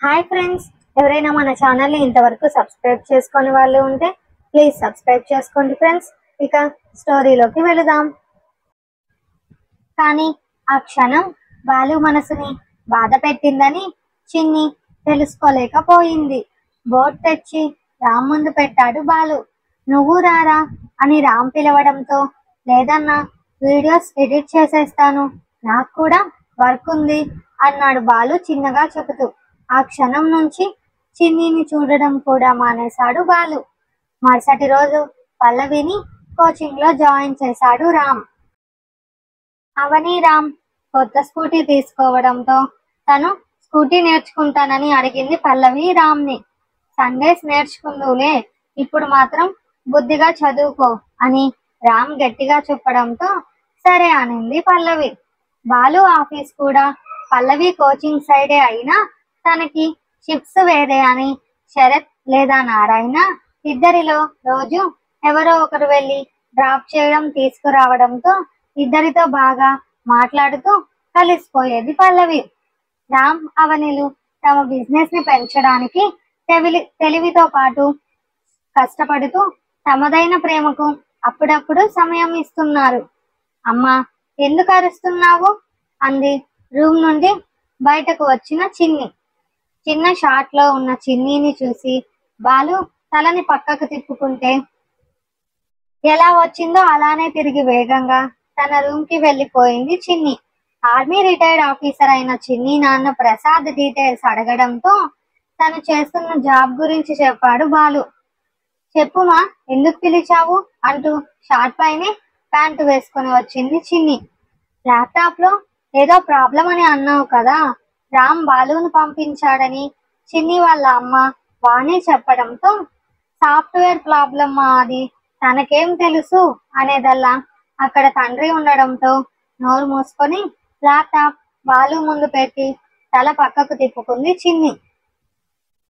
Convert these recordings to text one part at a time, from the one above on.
Hi friends, ఎవరైనా మన ఛానల్ని ఇంతవరకు సబ్స్క్రైబ్ చేసుకొని వాళ్ళు ఉంటే ప్లీజ్ సబ్స్క్రైబ్ చేసుకోండి ఫ్రెండ్స్. ఇక స్టోరీలోకి వెళదాం. కానీ ఆ క్షణం బాలు మనసుని బాధ పెట్టిందని చిన్ని తెలుసుకోలేకపోయింది. బోర్డు తెచ్చి రామ్ ముందు పెట్టాడు బాలు. నువ్వు రారా అని రామ్ పిలవడంతో, లేదన్నా, వీడియోస్ ఎడిట్ చేసేస్తాను, నాకు కూడా వర్క్ ఉంది అన్నాడు బాలు చిన్నగా చెబుతూ. ఆ క్షణం నుంచి చిన్నిని చూడడం కూడా మానేశాడు బాలు. మరుసటి రోజు పల్లవిని కోచింగ్ లో జాయిన్ చేశాడు రామ్. అవని రామ్ కొత్త స్కూటీ తీసుకోవడంతో తను స్కూటీ నేర్చుకుంటానని అడిగింది పల్లవి రామ్ని. సండేస్ నేర్చుకుందులే, ఇప్పుడు మాత్రం బుద్ధిగా చదువుకో అని రామ్ గట్టిగా చెప్పడంతో సరే అనింది పల్లవి. బాలు ఆఫీస్ కూడా పల్లవి కోచింగ్ సైడే అయినా తనకి షిఫ్ట్స్ వేరే అని శరత్ లేదా నారాయణ ఇద్దరిలో రోజు ఎవరో ఒకరు వెళ్ళి డ్రాప్ చేయడం తీసుకురావడంతో ఇద్దరితో బాగా మాట్లాడుతూ కలిసిపోయేది పల్లవి. రామ్ అవనిలు తమ బిజినెస్ ని పెంచడానికి తెలివితో పాటు కష్టపడుతూ తమదైన ప్రేమకు అప్పుడప్పుడు సమయం ఇస్తున్నారు. అమ్మా, ఎందుకు అరుస్తున్నావు అంది రూమ్ నుండి బయటకు వచ్చిన చిన్ని. చిన్న షాట్ లో ఉన్న చిన్నీని చూసి బాలు తలని పక్కకు తిప్పుకుంటే ఎలా వచ్చిందో అలానే తిరిగి వేగంగా తన రూమ్ కి వెళ్ళిపోయింది చిన్ని. ఆర్మీ రిటైర్డ్ ఆఫీసర్ అయిన చిన్ని నాన్న ప్రసాద్ డీటెయిల్స్ అడగడంతో తను చేస్తున్న జాబ్ గురించి చెప్పాడు బాలు. చెప్పుమా, ఎందుకు పిలిచావు అంటూ షార్ట్ పైనే ప్యాంటు వేసుకొని వచ్చింది చిన్ని. ల్యాప్టాప్ లో ఏదో ప్రాబ్లం అని అన్నావు కదా, రామ్ బాలును పంపించాడని చిన్ని వాళ్ళ అమ్మ వాణి చెప్పడంతో, సాఫ్ట్వేర్ ప్రాబ్లమ్ అది, తనకేం తెలుసు అనేదల్లా అక్కడ తండ్రి ఉండడంతో నోరు మూసుకొని ల్యాప్టాప్ బాలు ముందు పెట్టి తల పక్కకు తిప్పుకుంది చిన్ని.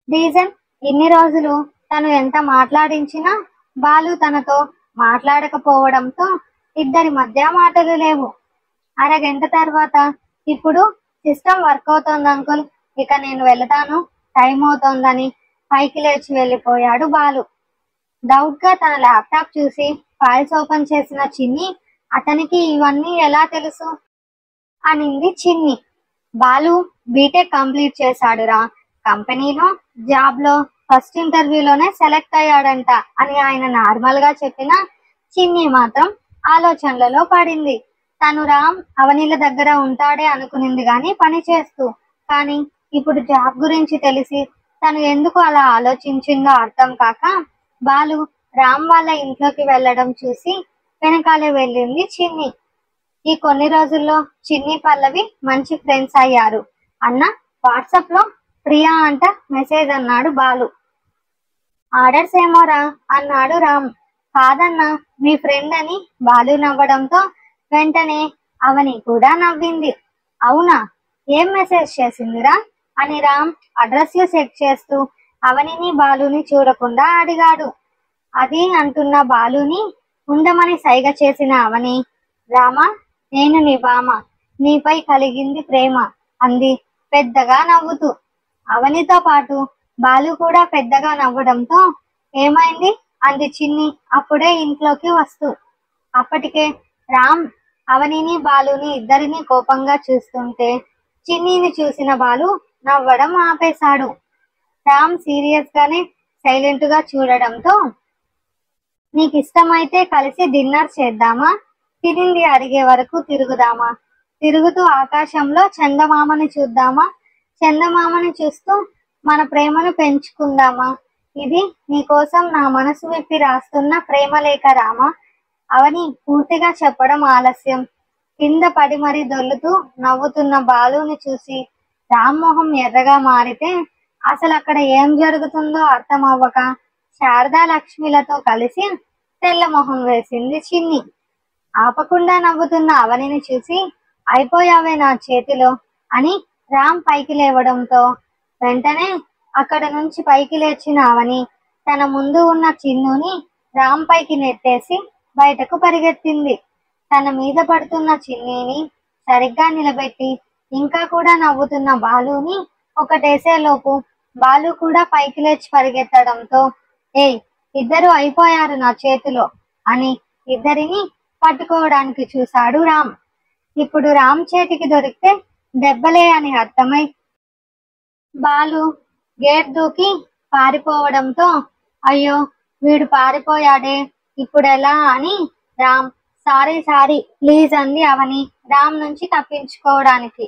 రీజన్, ఇన్ని రోజులు తను ఎంత మాట్లాడించినా బాలు తనతో మాట్లాడకపోవడంతో ఇద్దరి మధ్య మాటలు లేవు. అరగంట తర్వాత, ఇప్పుడు సిస్టమ్ వర్క్ అవుతోంది అంకుల్, ఇక నేను వెళతాను, టైం అవుతోందని పైకి లేచి వెళ్ళిపోయాడు బాలు. డౌట్ గా తన ల్యాప్టాప్ చూసి ఫైల్స్ ఓపెన్ చేసిన చిన్ని, అతనికి ఇవన్నీ ఎలా తెలుసు అనింది చిన్ని. బాలు బీటెక్ కంప్లీట్ చేశాడురా, కంపెనీలో జాబ్ లో ఫస్ట్ ఇంటర్వ్యూలోనే సెలెక్ట్ అయ్యాడంట అని ఆయన నార్మల్ గా చెప్పిన చిన్ని మాత్రం ఆలోచనలలో పడింది. తను రామ్ అవనిల దగ్గర ఉంటాడే అనుకునింది గాని పని చేస్తూ, కానీ ఇప్పుడు జాబ్ గురించి తెలిసి తను ఎందుకు అలా ఆలోచించిందో అర్థం కాక బాలు రామ్ వాళ్ళ ఇంట్లోకి వెళ్ళడం చూసి వెనకాలే వెళ్ళింది చిన్ని. ఈ కొన్ని రోజుల్లో చిన్ని పల్లవి మంచి ఫ్రెండ్స్ అయ్యారు అన్న వాట్సాప్ లో ప్రియా అంట మెసేజ్ అన్నాడు బాలు. ఆర్డర్స్ ఏమోరా అన్నాడు రామ్. కాదన్నా, మీ ఫ్రెండ్ అని బాలు నవ్వడంతో వెంటనే అవని కూడా నవ్వింది. అవునా, ఏం మెసేజ్ చేసిందిరా అని రామ్ అడ్రస్లు సెట్ చేస్తూ అవనిని బాలుని చూడకుండా అడిగాడు. అది అంటున్న బాలుని ఉండమని సైగ చేసిన అవని, రామా, నేను నీ బామ, నీపై కలిగింది ప్రేమ అంది పెద్దగా నవ్వుతూ. అవనితో పాటు బాలు కూడా పెద్దగా నవ్వడంతో ఏమైంది అంది చిన్ని అప్పుడే ఇంట్లోకి వస్తూ. అప్పటికే రామ్ అవనిని బాలుని ఇద్దరిని కోపంగా చూస్తుంటే చిన్నిని చూసిన బాలు నవ్వడం ఆపేశాడు. రామ్ సీరియస్ గానే సైలెంట్ గా చూడడంతో, నీకు ఇష్టమైతే కలిసి డిన్నర్ చేద్దామా, తినింది అరిగే వరకు తిరుగుదామా, తిరుగుతూ ఆకాశంలో చందమామని చూద్దామా, చందమామని చూస్తూ మన ప్రేమను పెంచుకుందామా, ఇది నీకోసం నా మనసు విప్పి రాస్తున్న ప్రేమలేఖ రామా. అవని పూర్తిగా చెప్పడం ఆలస్యం. కింద పడి మరీ దొల్లుతూ నవ్వుతున్న బాలుని చూసి రామ్మోహం ఎర్రగా మారితే అసలు అక్కడ ఏం జరుగుతుందో అర్థం అవ్వక శారదా లక్ష్మిలతో కలిసి తెల్లమొహం వేసింది చిన్ని. ఆపకుండా నవ్వుతున్న అవనిని చూసి అయిపోయావే నా చేతిలో అని రామ్ పైకి లేవడంతో వెంటనే అక్కడ నుంచి పైకి లేచిన అవని తన ముందు ఉన్న చిన్నుని రామ్ పైకి నెట్టేసి బయటకు పరిగెత్తింది. తన మీద పడుతున్న చిన్నీని సరిగ్గా నిలబెట్టి ఇంకా కూడా నవ్వుతున్న బాలుని ఒకటేసేలోపు బాలు కూడా పైకి లేచి పరిగెత్తడంతో, ఏయ్, ఇద్దరు అయిపోయారు నా చేతిలో అని ఇద్దరిని పట్టుకోవడానికి చూశాడు రామ్. ఇప్పుడు రామ్ చేతికి దొరికితే దెబ్బలే అని అర్థమై బాలు గేట్ దూకి పారిపోవడంతో, అయ్యో, వీడు పారిపోయాడే, ఇప్పుడెలా అని రామ్ సారీ సారీ ప్లీజ్ అంది అవని రామ్ నుంచి తప్పించుకోవడానికి.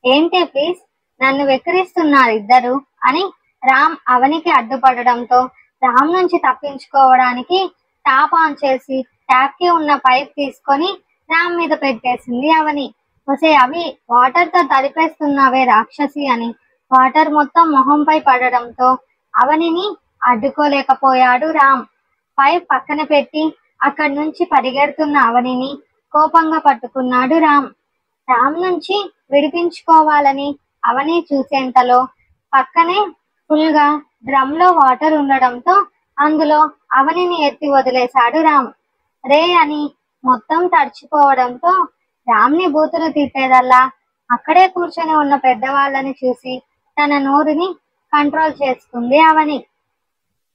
ఏంటి ప్లీజ్, నన్ను వెక్కిరిస్తున్నారు ఇద్దరు అని రామ్ అవనికి అడ్డుపడడంతో రామ్ నుంచి తప్పించుకోవడానికి టాప్ ఆన్ చేసి ట్యాప్ కి ఉన్న పైప్ తీసుకొని రామ్ మీద పెట్టేసింది అవని. ఒసే అవి, వాటర్ తో తడిపేస్తున్నావే రాక్షసి అని వాటర్ మొత్తం మొహంపై పడడంతో అవనిని అడ్డుకోలేకపోయాడు రామ్. పైప్ పక్కన పెట్టి అక్కడి నుంచి పరిగెడుతున్న అవనిని కోపంగా పట్టుకున్నాడు రామ్. రామ్ నుంచి విడిపించుకోవాలని అవని చూసేంతలో పక్కనే ఫుల్ గా డ్రమ్ లో వాటర్ ఉండడంతో అందులో అవనిని ఎత్తి వదిలేశాడు రామ్. రే అని మొత్తం తడిచిపోవడంతో రామ్ని బూతులు తిట్టేదల్లా అక్కడే కూర్చొని ఉన్న పెద్దవాళ్ళని చూసి తన నోరుని కంట్రోల్ చేసుకుంది అవని.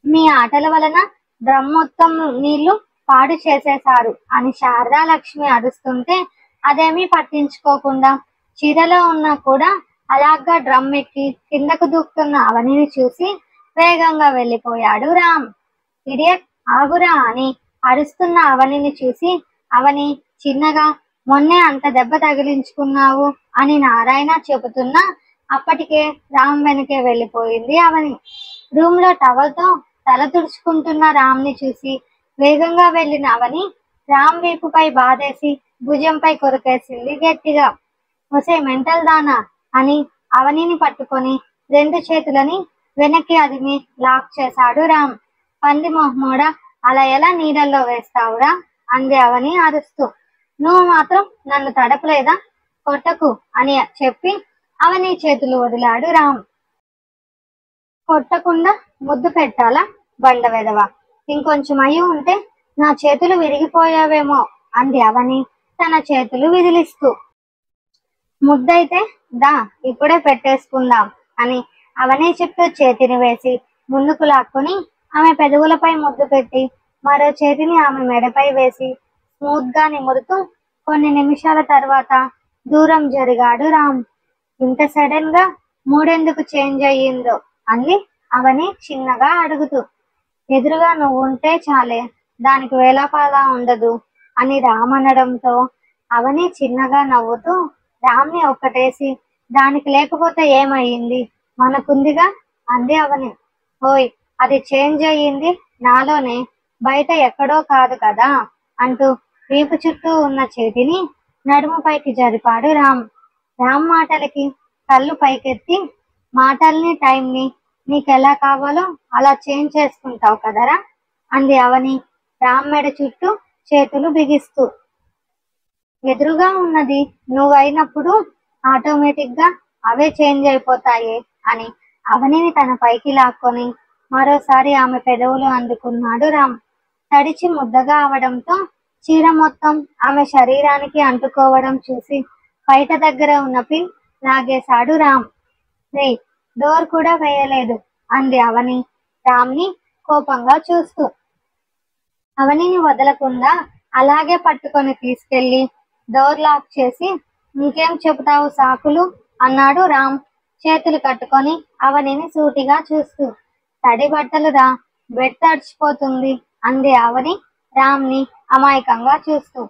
మీ ఆటల వలన డ్రమ్ మొత్తం నీళ్లు పాడు చేసేశారు అని శారదా లక్ష్మి అరుస్తుంటే అదేమీ పట్టించుకోకుండా చీరలో ఉన్నా కూడా అలాగా డ్రమ్ ఎక్కి కిందకు దూకుతున్న అవనిని చూసి వేగంగా వెళ్ళిపోయాడు రామ్. ఇడియట్, ఆగురా అని అరుస్తున్న అవనిని చూసి అవని చిన్నగా, మొన్నే అంత దెబ్బ తగిలించుకున్నావు అని నారాయణ చెబుతున్నా అప్పటికే రామ్ వెనకే వెళ్ళిపోయింది అవని. రూమ్ లో టవల్తో తల తుడుచుకుంటున్న రామ్ ని చూసి వేగంగా వెళ్ళిన అవని రామ్ వీపుపై బాధేసి భుజంపై కొరికేసింది గట్టిగా. ఒసే మెంటల్ దానా అని అవనిని పట్టుకొని రెండు చేతులని వెనక్కి అదిమి లాక్ చేశాడు రామ్. పంది మొహమోడా, అలా ఎలా నీళ్ళల్లో వేస్తావురా అంది అవని అరుస్తూ. నువ్వు మాత్రం నన్ను తడపలేదా, కొట్టకు అని చెప్పి అవని చేతులు వదిలాడు రామ్. కొట్టకుండా ముద్దు పెట్టాలా బండ వెదవ, ఇంకొంచెం అయి ఉంటే నా చేతులు విరిగిపోయావేమో అంది అవని తన చేతులు విదిలిస్తూ. ముద్దైతే దా ఇప్పుడే పెట్టేసుకుందాం అని అవని చుట్టూ చేతిని వేసి ముందుకు లాక్కుని ఆమె పెదవులపై ముద్దు పెట్టి మరో చేతిని ఆమె మెడపై వేసి స్మూత్ గా నిమురుతూ కొన్ని నిమిషాల తర్వాత దూరం జరిగాడు రామ్. ఇంత సడన్ గా మూడెందుకు చేంజ్ అయ్యిందో అంది అవని చిన్నగా అడుగుతూ. ఎదురుగా నువ్వు ఉంటే చాలే, దానికి వేళపాలా ఉండదు అని రామ్ అనడంతో అవని చిన్నగా నవ్వుతూ రామ్ని ఒక్కటేసి, దానికి లేకపోతే ఏమయ్యింది, మనకుందిగా అంది అవని. ఓయ్, అది చేంజ్ అయ్యింది నాలోనే, బయట ఎక్కడో కాదు కదా అంటూ వీపు చుట్టూ ఉన్న చేతిని నడుముపైకి జరిపాడు రామ్. రామ్ మాటలకి కళ్ళు పైకెత్తి, మాటల్ని టైంని నీకెలా కావాలో అలా చేంజ్ చేసుకుంటావు కదరా అంది అవని రామ్ మెడ చుట్టూ చేతులు బిగిస్తూ. ఎదురుగా ఉన్నది నువ్వైనప్పుడు ఆటోమేటిక్ గా అవే చేంజ్ అయిపోతాయి అని అవనిని తన పైకి లాక్కొని మరోసారి ఆమె పెదవులు అందుకున్నాడు రామ్. తడిచి ముద్దగా అవడంతో చీర మొత్తం ఆమె శరీరానికి అంటుకోవడం చూసి బయట దగ్గర ఉన్న పిన్ లాగేశాడు రామ్. రే, డోర్ కూడా వేయలేదు అంది అవని రామ్ని కోపంగా చూస్తూ. అవనిని వదలకుండా అలాగే పట్టుకొని తీసుకెళ్లి డోర్ లాక్ చేసి, ఇంకేం చెబుతావు సాకులు అన్నాడు రామ్ చేతులు కట్టుకొని అవనిని సూటిగా చూస్తూ. తడి బట్టలు రా, బెడ్ తడిచిపోతుంది అంది అవని రామ్ని అమాయకంగా చూస్తూ.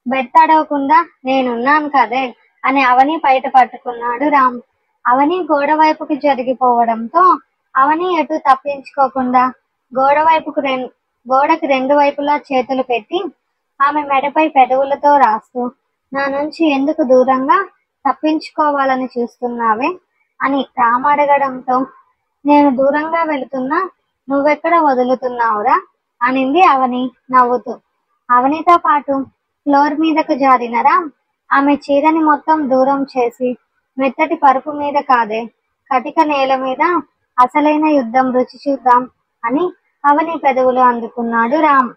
బెడ్ తడవకుండా నేనున్నాను కదే అని అవని బయట పట్టుకున్నాడు రామ్. అవని గోడ వైపుకి జరిగిపోవడంతో అవని ఎటు తప్పించుకోకుండా గోడకి రెండు వైపులా చేతులు పెట్టి ఆమె మెడపై పెదవులతో రాస్తూ, నా నుంచి ఎందుకు దూరంగా తప్పించుకోవాలని చూస్తున్నావే అని రామ్ అడగడంతో, నేను దూరంగా వెళుతున్నా నువ్వెక్కడ వదులుతున్నావురా అనింది అవని నవ్వుతూ. అవనితో పాటు ఫ్లోర్ మీదకు జారిన రామ్ ఆమె చీరని మొత్తం దూరం చేసి మెత్తటి పరుపు మీద కాదే కటిక నేల మీద అసలైన యుద్ధం రుచి చూద్దాం అని అవని పెదవులు అందుకున్నాడు రామ్.